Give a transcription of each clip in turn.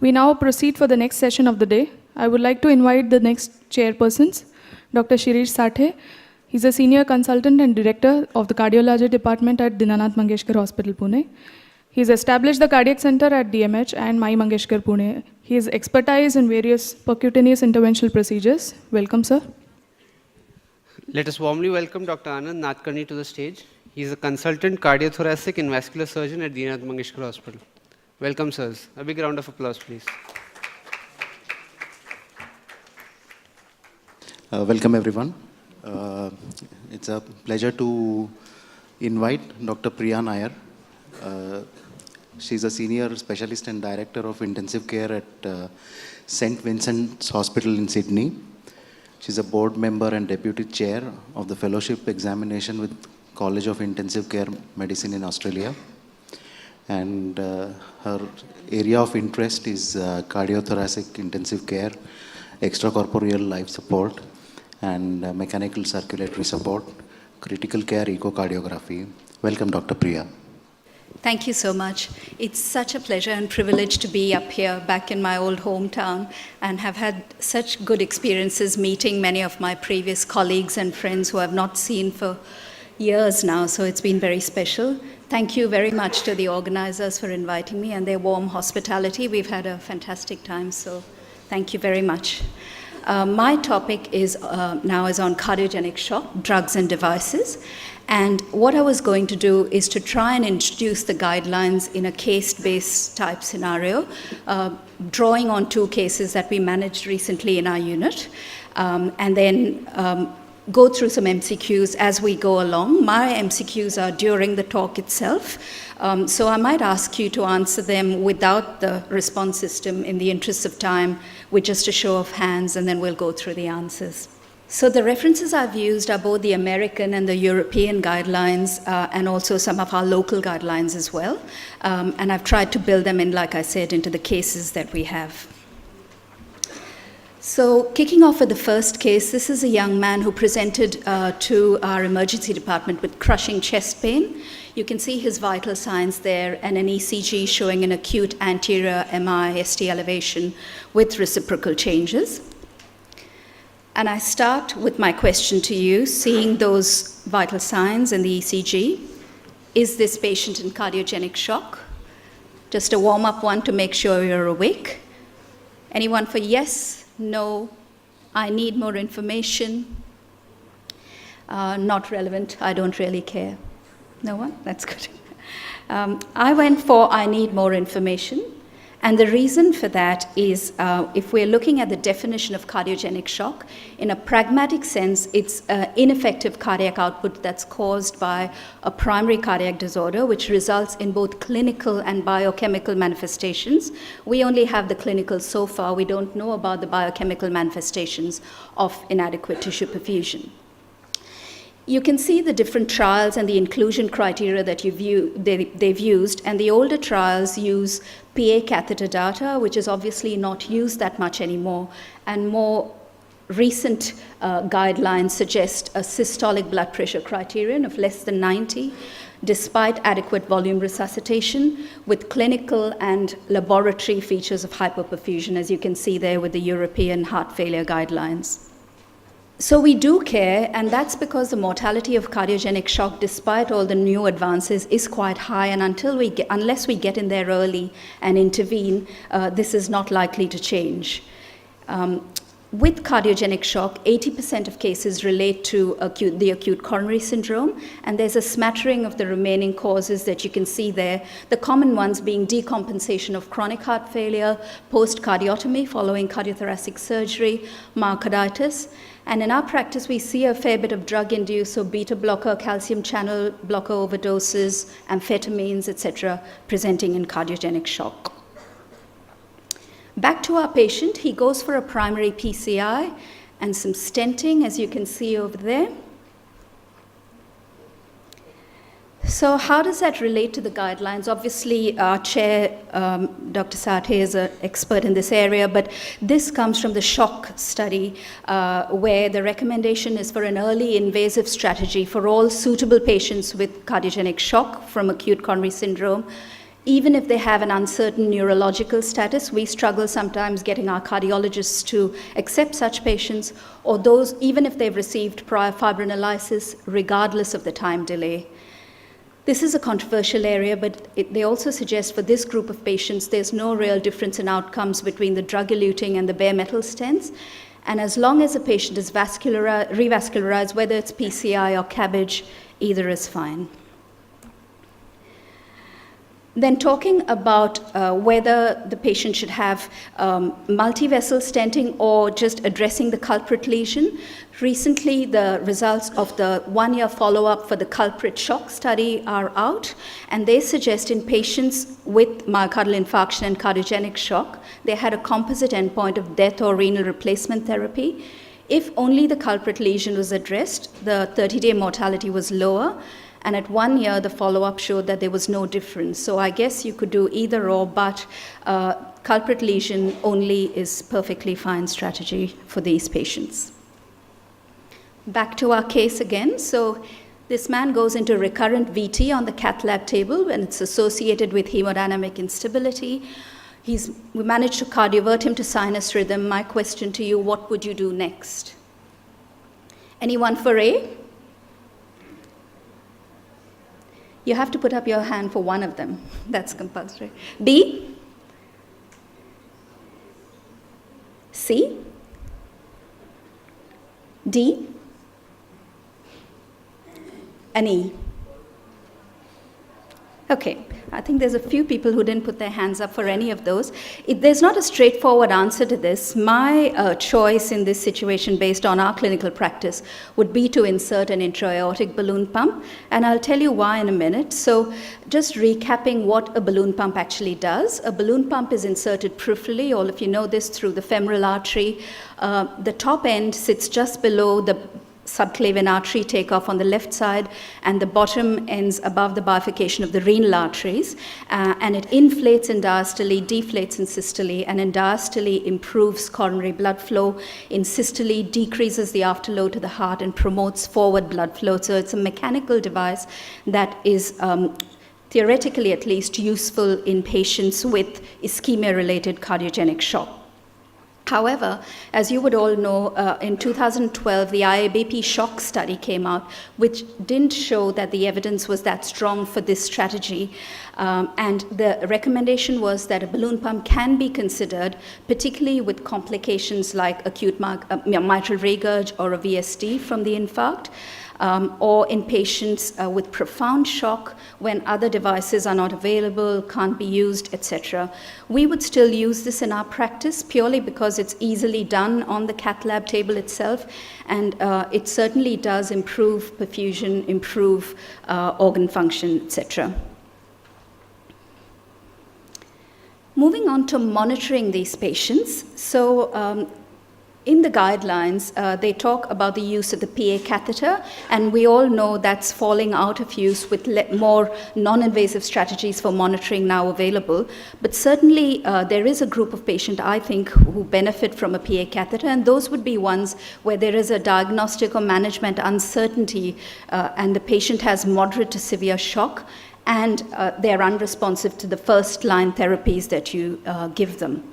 We now proceed for the next session of the day. I would like to invite the next chairpersons, Dr. Shirish Sathe. He's a senior consultant and director of the cardiology department at Dinanath Mangeshkar Hospital, Pune. He's established the cardiac center at DMH and Mai Mangeshkar, Pune. He is expertise in various percutaneous interventional procedures. Welcome, sir. Let us warmly welcome Dr. Anand Nadkarni to the stage. He is a consultant cardiothoracic and vascular surgeon at Dinanath Mangeshkar Hospital. Welcome, sirs. A big round of applause, please. Welcome, everyone. It's a pleasure to invite Dr. Priya Nair. She's a senior specialist and director of intensive care at St. Vincent's Hospital in Sydney. She's a board member and deputy chair of the fellowship examination with College of Intensive Care Medicine in Australia. And her area of interest is cardiothoracic intensive care, extracorporeal life support, and mechanical circulatory support, critical care echocardiography. Welcome, Dr. Priya. Thank you so much. It's such a pleasure and privilege to be up here back in my old hometown and have had such good experiences meeting many of my previous colleagues and friends who I've not seen for years now, so it's been very special. Thank you very much to the organizers for inviting me and their warm hospitality. We've had a fantastic time, so thank you very much. My topic is now is on cardiogenic shock, drugs and devices. And what I was going to do is to try and introduce the guidelines in a case-based type scenario, drawing on 2 cases that we managed recently in our unit, and then go through some MCQs as we go along. My MCQs are during the talk itself, so I might ask you to answer them without the response system in the interest of time, with just a show of hands, and then we'll go through the answers. So the references I've used are both the American and the European guidelines, and also some of our local guidelines as well. And I've tried to build them in, like I said, into the cases that we have. So kicking off with the first case, this is a young man who presented to our emergency department with crushing chest pain. You can see his vital signs there and an ECG showing an acute anterior MI ST elevation with reciprocal changes. And I start with my question to you, seeing those vital signs in the ECG. Is this patient in cardiogenic shock? Just a warm-up one to make sure you're awake. Anyone for yes, no, I need more information? Not relevant, I don't really care. No one? That's good. I went for I need more information. And the reason for that is if we're looking at the definition of cardiogenic shock, in a pragmatic sense, it's ineffective cardiac output that's caused by a primary cardiac disorder, which results in both clinical and biochemical manifestations. We only have the clinical so far. We don't know about the biochemical manifestations of inadequate tissue perfusion. You can see the different trials and the inclusion criteria that they've used, and the older trials use PA catheter data, which is obviously not used that much anymore, and more recent guidelines suggest a systolic blood pressure criterion of less than 90, despite adequate volume resuscitation, with clinical and laboratory features of hypoperfusion, as you can see there with the European heart failure guidelines. So we do care, and that's because the mortality of cardiogenic shock, despite all the new advances, is quite high, and unless we get in there early and intervene, this is not likely to change. With cardiogenic shock, 80% of cases relate to the acute coronary syndrome, and there's a smattering of the remaining causes that you can see there, the common ones being decompensation of chronic heart failure, post-cardiotomy following cardiothoracic surgery, myocarditis. And in our practice, we see a fair bit of drug-induced, so beta blocker, calcium channel blocker overdoses, amphetamines, etc., presenting in cardiogenic shock. Back to our patient, he goes for a primary PCI and some stenting, as you can see over there. So how does that relate to the guidelines? Obviously, our chair, Dr. Sathe, is an expert in this area, but this comes from the shock study, where the recommendation is for an early invasive strategy for all suitable patients with cardiogenic shock from acute coronary syndrome, Even if they have an uncertain neurological status, we struggle sometimes getting our cardiologists to accept such patients, or those, even if they've received prior fibrinolysis, regardless of the time delay. This is a controversial area, but they also suggest for this group of patients, there's no real difference in outcomes between the drug-eluting and the bare metal stents. And as long as a patient is revascularized, whether it's PCI or CABG, either is fine. Then talking about whether the patient should have multi-vessel stenting or just addressing the culprit lesion. Recently, the results of the 1-year follow-up for the culprit shock study are out, and they suggest in patients with myocardial infarction and cardiogenic shock, they had a composite endpoint of death or renal replacement therapy. If only the culprit lesion was addressed, the 30-day mortality was lower. And at 1 year, the follow-up showed that there was no difference. So I guess you could do either or, but culprit lesion only is perfectly fine strategy for these patients. Back to our case again. So this man goes into recurrent VT on the Cath lab table, and it's associated with hemodynamic instability. We managed to cardiovert him to sinus rhythm. My question to you, what would you do next? Anyone for A? You have to put up your hand for one of them. That's compulsory. B? C? D? And E? Okay, I think there's a few people who didn't put their hands up for any of those. There's not a straightforward answer to this. My choice in this situation, based on our clinical practice, would be to insert an intra-aortic balloon pump, and I'll tell you why in a minute. So just recapping what a balloon pump actually does. A balloon pump is inserted peripherally, all of you know this, through the femoral artery. The top end sits just below the subclavian artery takeoff on the left side, and the bottom ends above the bifurcation of the renal arteries, and it inflates in diastole, deflates in systole, and in diastole improves coronary blood flow, in systole decreases the afterload to the heart and promotes forward blood flow. So it's a mechanical device that is theoretically at least useful in patients with ischemia-related cardiogenic shock. However, as you would all know, in 2012, the IABP shock study came out, which didn't show that the evidence was that strong for this strategy. And the recommendation was that a balloon pump can be considered, particularly with complications like acute mitral regurg or a VSD from the infarct. Or in patients with profound shock when other devices are not available, can't be used, etc. We would still use this in our practice purely because it's easily done on the Cath lab table itself, and it certainly does improve perfusion, improve organ function, etc. Moving on to monitoring these patients. So in the guidelines, they talk about the use of the PA catheter, and we all know that's falling out of use with more non-invasive strategies for monitoring now available. But certainly there is a group of patients, I think, who benefit from a PA catheter, and those would be ones where there is a diagnostic or management uncertainty, and the patient has moderate to severe shock, and they're unresponsive to the first-line therapies that you give them.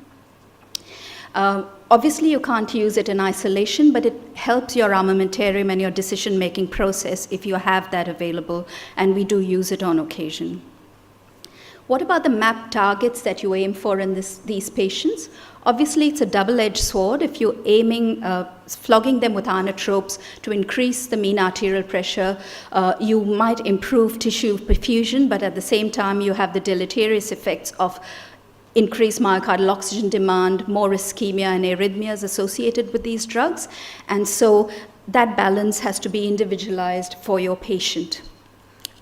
Obviously, you can't use it in isolation, but it helps your armamentarium and your decision-making process if you have that available, and we do use it on occasion. What about the MAP targets that you aim for in these patients? Obviously, it's a double-edged sword. If you're aiming, flogging them with inotropes to increase the mean arterial pressure, you might improve tissue perfusion, but at the same time, you have the deleterious effects of increased myocardial oxygen demand, more ischemia and arrhythmias associated with these drugs. And so that balance has to be individualized for your patient.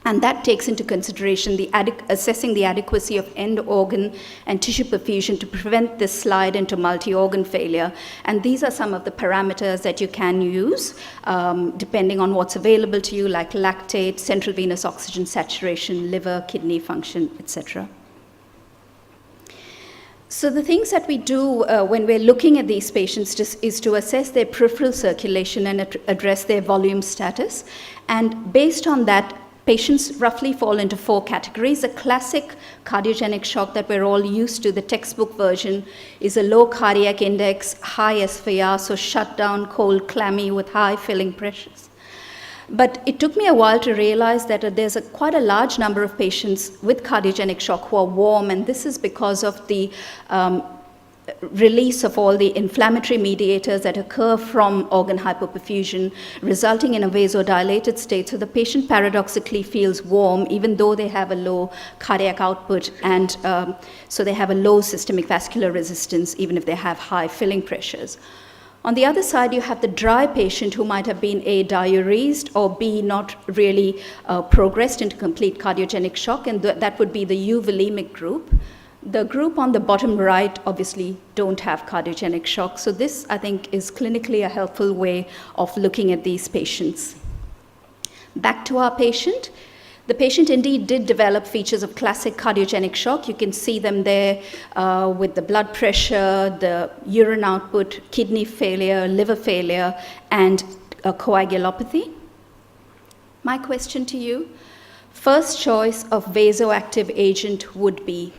And that takes into consideration assessing the adequacy of end organ and tissue perfusion to prevent this slide into multi-organ failure. And these are some of the parameters that you can use depending on what's available to you, like lactate, central venous oxygen saturation, liver, kidney function, etc. So the things that we do when we're looking at these patients is to assess their peripheral circulation and address their volume status. And based on that, patients roughly fall into 4 categories. A classic cardiogenic shock that we're all used to, the textbook version, is a low cardiac index, high SVR, so shut down, cold, clammy, with high filling pressures. But it took me a while to realize that there's quite a large number of patients with cardiogenic shock who are warm, and this is because of the release of all the inflammatory mediators that occur from organ hypoperfusion, resulting in a vasodilated state. So the patient paradoxically feels warm, even though they have a low cardiac output, and so they have a low systemic vascular resistance, even if they have high filling pressures. On the other side, you have the dry patient who might have been A, diuresed, or B, not really progressed into complete cardiogenic shock, and that would be the euvolemic group. The group on the bottom right obviously don't have cardiogenic shock, so this, I think, is clinically a helpful way of looking at these patients. Back to our patient. The patient indeed did develop features of classic cardiogenic shock. You can see them there with the blood pressure, the urine output, kidney failure, liver failure, and coagulopathy. My question to you, first choice of vasoactive agent would be?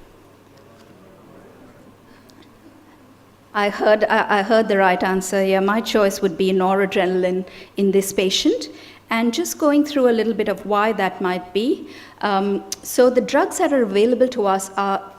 I heard the right answer. Yeah, my choice would be noradrenaline in this patient. And just going through a little bit of why that might be. So the drugs that are available to us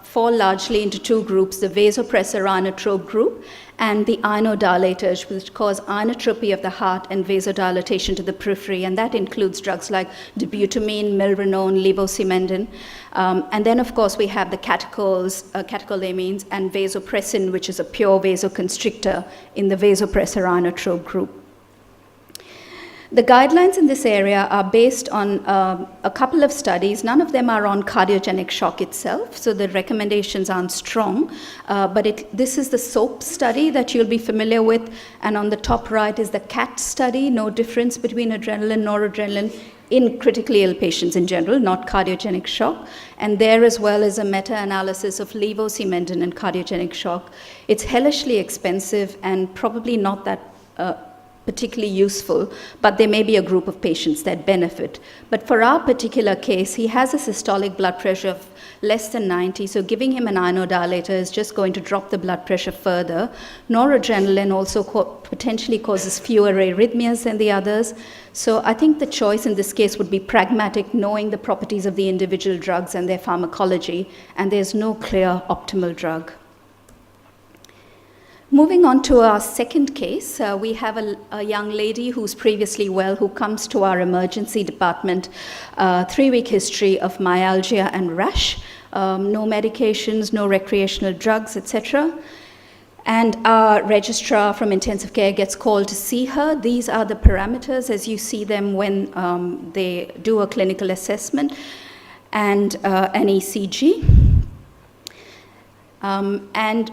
fall largely into 2 groups, the vasopressor inotrope group and the inodilators, which cause inotropy of the heart and vasodilatation to the periphery. And that includes drugs like dobutamine, milrinone, levosimendan. And then, of course, we have the catecholamines, and vasopressin, which is a pure vasoconstrictor in the vasopressor inotrope group. The guidelines in this area are based on a couple of studies. None of them are on cardiogenic shock itself, so the recommendations aren't strong. But this is the SOAP study that you'll be familiar with, and on the top right is the Cath study, no difference between adrenaline, noradrenaline in critically ill patients in general, not cardiogenic shock. And there as well is a meta-analysis of levosimendan and cardiogenic shock. It's hellishly expensive and probably not that particularly useful, but there may be a group of patients that benefit. But for our particular case, he has a systolic blood pressure of less than 90, so giving him an inodilator is just going to drop the blood pressure further. Noradrenaline also potentially causes fewer arrhythmias than the others. So I think the choice in this case would be pragmatic, knowing the properties of the individual drugs and their pharmacology, and there's no clear optimal drug. Moving on to our second case, we have a young lady who's previously well, who comes to our emergency department, 3-week history of myalgia and rash, no medications, no recreational drugs, etc. And our registrar from intensive care gets called to see her. These are the parameters as you see them when they do a clinical assessment, and an ECG. And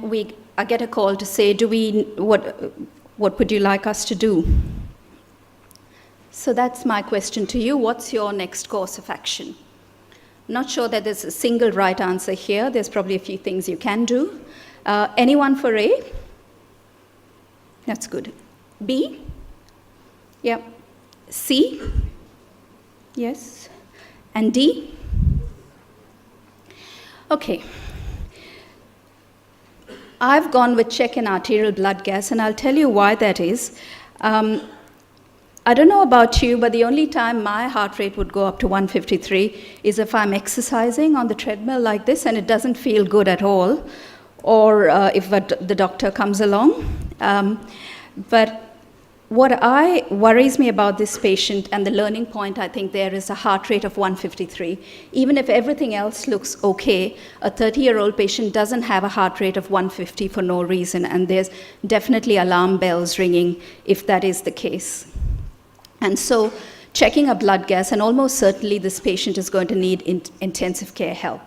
I get a call to say, what would you like us to do? So that's my question to you. What's your next course of action? Not sure that there's a single right answer here. There's probably a few things you can do. Anyone for A? That's good. B? Yep. C? Yes. And D? Okay. I've gone with check an arterial blood gas, and I'll tell you why that is. I don't know about you, but the only time my heart rate would go up to 153 is if I'm exercising on the treadmill like this and it doesn't feel good at all, or if the doctor comes along. But what worries me about this patient, and the learning point I think there, is a heart rate of 153. Even if everything else looks okay, a 30-year-old patient doesn't have a heart rate of 150 for no reason, and there's definitely alarm bells ringing if that is the case. And so checking a blood gas, and almost certainly this patient is going to need intensive care help.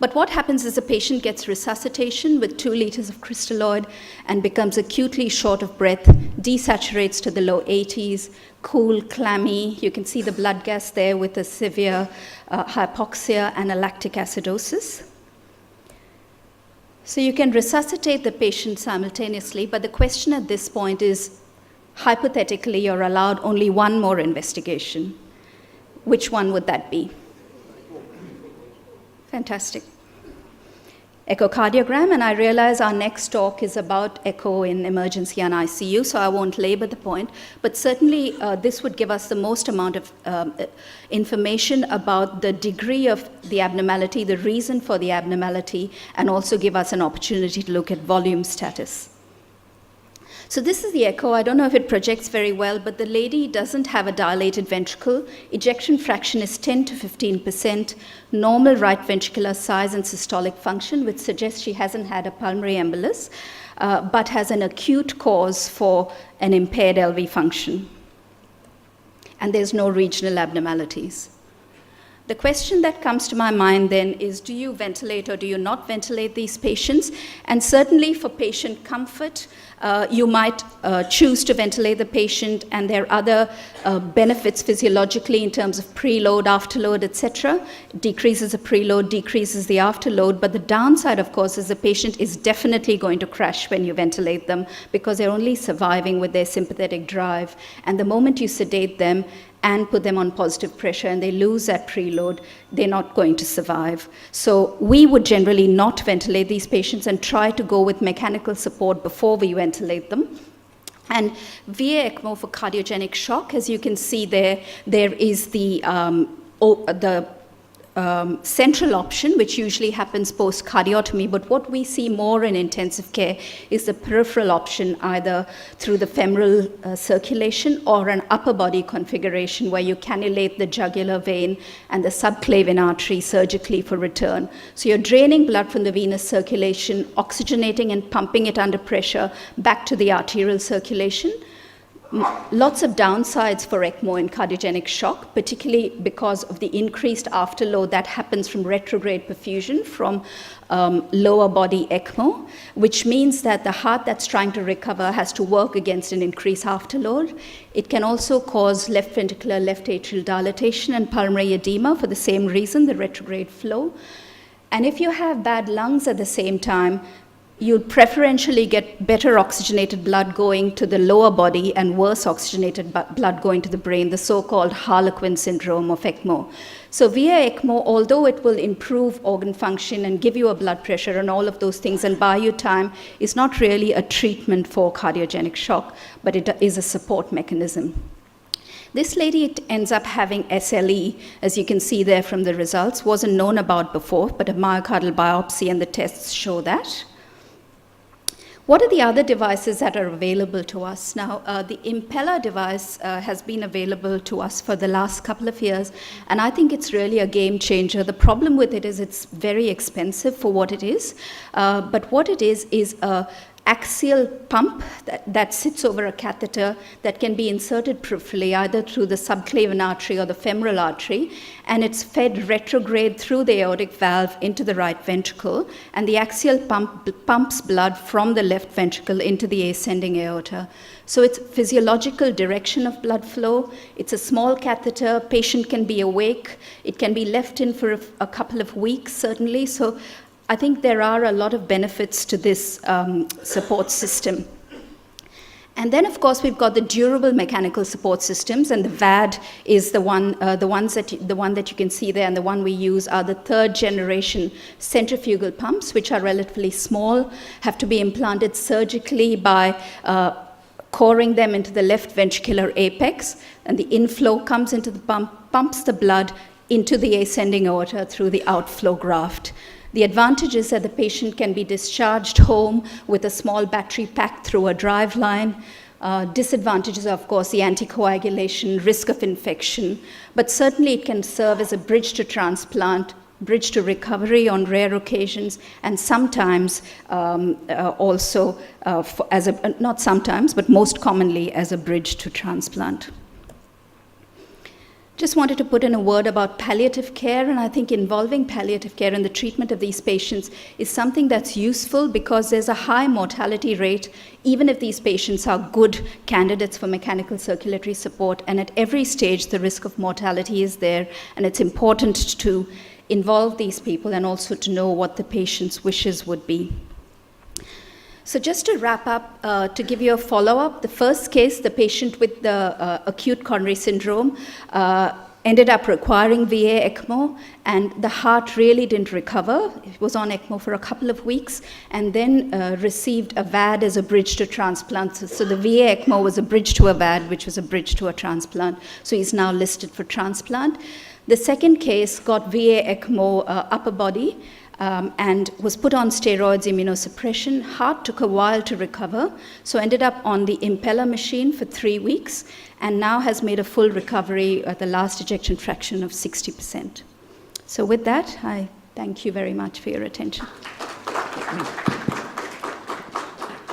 But what happens is the patient gets resuscitation with 2 liters of crystalloid and becomes acutely short of breath, desaturates to the low 80s, cool, clammy. You can see the blood gas there with a severe hypoxia and a lactic acidosis. So you can resuscitate the patient simultaneously, but the question at this point is, hypothetically, you're allowed only one more investigation. which one would that be? Fantastic. Echocardiogram, and I realize our next talk is about echo in emergency and ICU, so I won't labor the point, but certainly this would give us the most amount of information about the degree of the abnormality, the reason for the abnormality, and also give us an opportunity to look at volume status. So this is the echo. I don't know if it projects very well, but the lady doesn't have a dilated ventricle. Ejection fraction is 10 to 15%, normal right ventricular size and systolic function, which suggests she hasn't had a pulmonary embolus, but has an acute cause for an impaired LV function. And there's no regional abnormalities. The question that comes to my mind then is, do you ventilate or do you not ventilate these patients? And certainly for patient comfort, you might choose to ventilate the patient, and there are other benefits physiologically in terms of preload, afterload, etc. Decreases the preload, decreases the afterload, but the downside, of course, is the patient is definitely going to crash when you ventilate them because they're only surviving with their sympathetic drive. And the moment you sedate them and put them on positive pressure and they lose that preload, they're not going to survive. So we would generally not ventilate these patients and try to go with mechanical support before we ventilate them. And VA ECMO for cardiogenic shock, as you can see there is the central option, which usually happens post-cardiotomy, but what we see more in intensive care is the peripheral option, either through the femoral circulation or an upper body configuration where you cannulate the jugular vein and the subclavian artery surgically for return. So you're draining blood from the venous circulation, oxygenating and pumping it under pressure back to the arterial circulation. Lots of downsides for ECMO in cardiogenic shock, particularly because of the increased afterload that happens from retrograde perfusion from lower body ECMO, which means that the heart that's trying to recover has to work against an increased afterload. It can also cause left ventricular, left atrial dilatation and pulmonary edema for the same reason, the retrograde flow. And if you have bad lungs at the same time, you'll preferentially get better oxygenated blood going to the lower body and worse oxygenated blood going to the brain, the so-called Harlequin syndrome of ECMO. So via ECMO, although it will improve organ function and give you a blood pressure and all of those things and buy you time, is not really a treatment for cardiogenic shock, but it is a support mechanism. This lady ends up having SLE, as you can see there from the results. Wasn't known about before, but a myocardial biopsy and the tests show that. What are the other devices that are available to us? Now, the Impella device has been available to us for the last couple of years, and I think it's really a game changer. The problem with it is it's very expensive for what it is, but what it is a axial pump that sits over a catheter that can be inserted peripherally either through the subclavian artery or the femoral artery, and it's fed retrograde through the aortic valve into the right ventricle, and the axial pump pumps blood from the left ventricle into the ascending aorta. So it's physiological direction of blood flow. It's a small catheter. Patient can be awake. It can be left in for a couple of weeks, certainly. So I think there are a lot of benefits to this support system. And then, of course, we've got the durable mechanical support systems, and the VAD is the one that you can see there, and the one we use are the third generation centrifugal pumps, which are relatively small, have to be implanted surgically by coring them into the left ventricular apex, and the inflow comes into the pump, pumps the blood into the ascending aorta through the outflow graft. The advantage is that the patient can be discharged home with a small battery packed through a drive line. Disadvantages are, of course, the anticoagulation, risk of infection, but certainly it can serve as a bridge to transplant, bridge to recovery on rare occasions, and sometimes also, not sometimes, but most commonly as a bridge to transplant. Just wanted to put in a word about palliative care, and I think involving palliative care in the treatment of these patients is something that's useful because there's a high mortality rate, even if these patients are good candidates for mechanical circulatory support, and at every stage the risk of mortality is there, and it's important to involve these people and also to know what the patient's wishes would be. So just to wrap up, to give you a follow-up, the first case, the patient with the acute coronary syndrome, ended up requiring VA ECMO, and the heart really didn't recover. It was on ECMO for a couple of weeks, and then received a VAD as a bridge to transplant. So the VA ECMO was a bridge to a VAD, which was a bridge to a transplant. So he's now listed for transplant. The second case got VA ECMO upper body, and was put on steroids, immunosuppression. Heart took a while to recover, so ended up on the Impella machine for 3 weeks, and now has made a full recovery at the last ejection fraction of 60%. So with that, I thank you very much for your attention.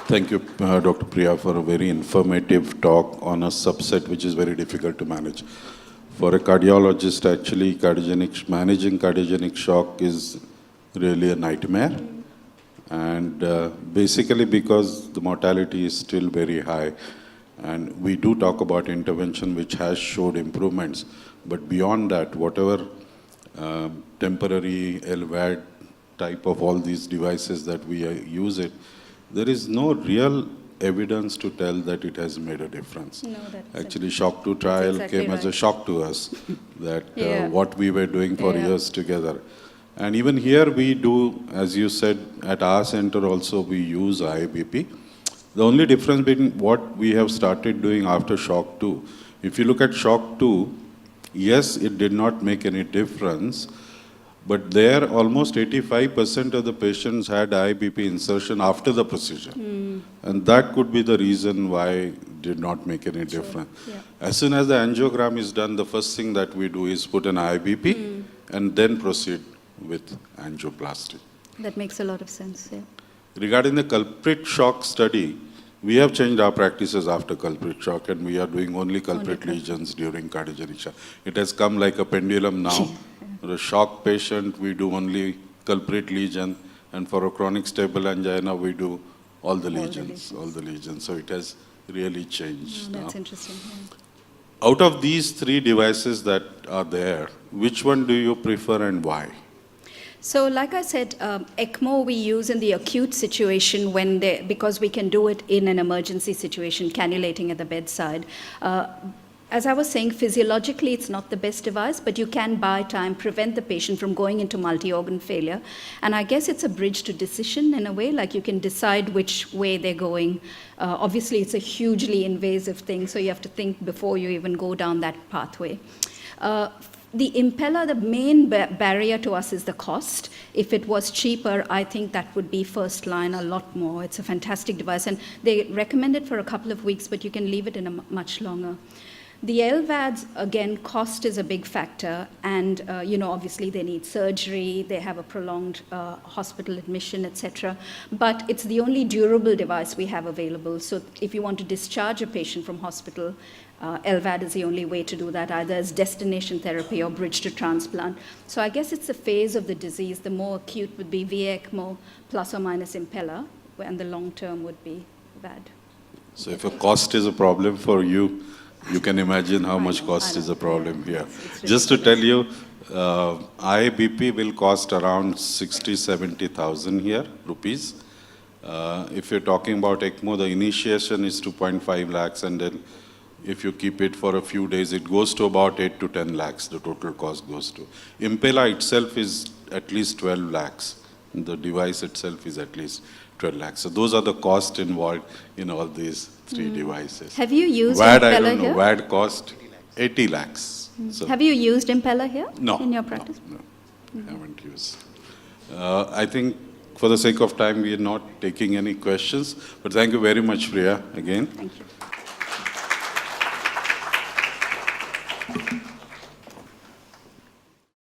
Thank you, Dr. Priya, for a very informative talk on a subset which is very difficult to manage. For a cardiologist, actually, managing cardiogenic shock is really a nightmare. And basically because the mortality is still very high, and we do talk about intervention which has showed improvements, but beyond that, whatever temporary LVAD type of all these devices that we use it, there is no real evidence to tell that it has made a difference. No, actually, Shock 2 trial exactly came as a right. shock to us, that Yeah. what we were doing for Yeah. years together. And even here we do, as you said, at our center also we use IBP. The only difference between what we have started doing after Shock 2, if you look at Shock 2, yes, it did not make any difference, but there almost 85% of the patients had IBP insertion after the procedure. And that could be the reason why it did not make any difference. Yeah. As soon as the angiogram is done, the first thing that we do is put an IBP and then proceed with angioplasty. That makes a lot of sense, yeah. Regarding the culprit shock study, we have changed our practices after culprit shock, and we are doing only culprit lesions during cardiogenic shock. It has come like a pendulum now. For a shock patient, we do only culprit lesion, and for a chronic stable angina, we do all the lesions. So it has really changed That's now. interesting. Yeah. Out of these three devices that are there, which one do you prefer and why? So, like I said, ECMO we use in the acute situation because we can do it in an emergency situation, cannulating at the bedside. As I was saying, physiologically it's not the best device, but you can buy time, prevent the patient from going into multi-organ failure. And I guess it's a bridge to decision in a way, like you can decide which way they're going. Obviously, it's a hugely invasive thing, so you have to think before you even go down that pathway. The Impella, the main barrier to us is the cost. If it was cheaper, I think that would be first line a lot more. It's a fantastic device, and they recommend it for a couple of weeks, but you can leave it in a much longer. The LVADs, again, cost is a big factor, and obviously they need surgery, they have a prolonged hospital admission, etc. But it's the only durable device we have available. So if you want to discharge a patient from hospital, LVAD is the only way to do that, either as destination therapy or bridge to transplant. So I guess it's a phase of the disease. The more acute would be VA ECMO plus or minus Impella, and the long term would be VAD. So if a cost is a problem for you, you can imagine how much cost is a problem here. It's Just to tell you, IBP will cost around 60,000-70,000 here, rupees. If you're talking about ECMO, the initiation is 2.5 lakhs, and then if you keep it for a few days, it goes to about 8 to 10 lakhs, the total cost goes to. Impella itself is at least 12 lakhs. The device itself is at least 12 lakhs. So those are the costs involved in all these three devices. Have you used VAD, Impella I don't know. here? VAD cost 80 lakhs. So Have you used Impella here no, in your practice? No, I haven't used. I think for the sake of time, we are not taking any questions. But thank you very much, Priya, again. Thank you.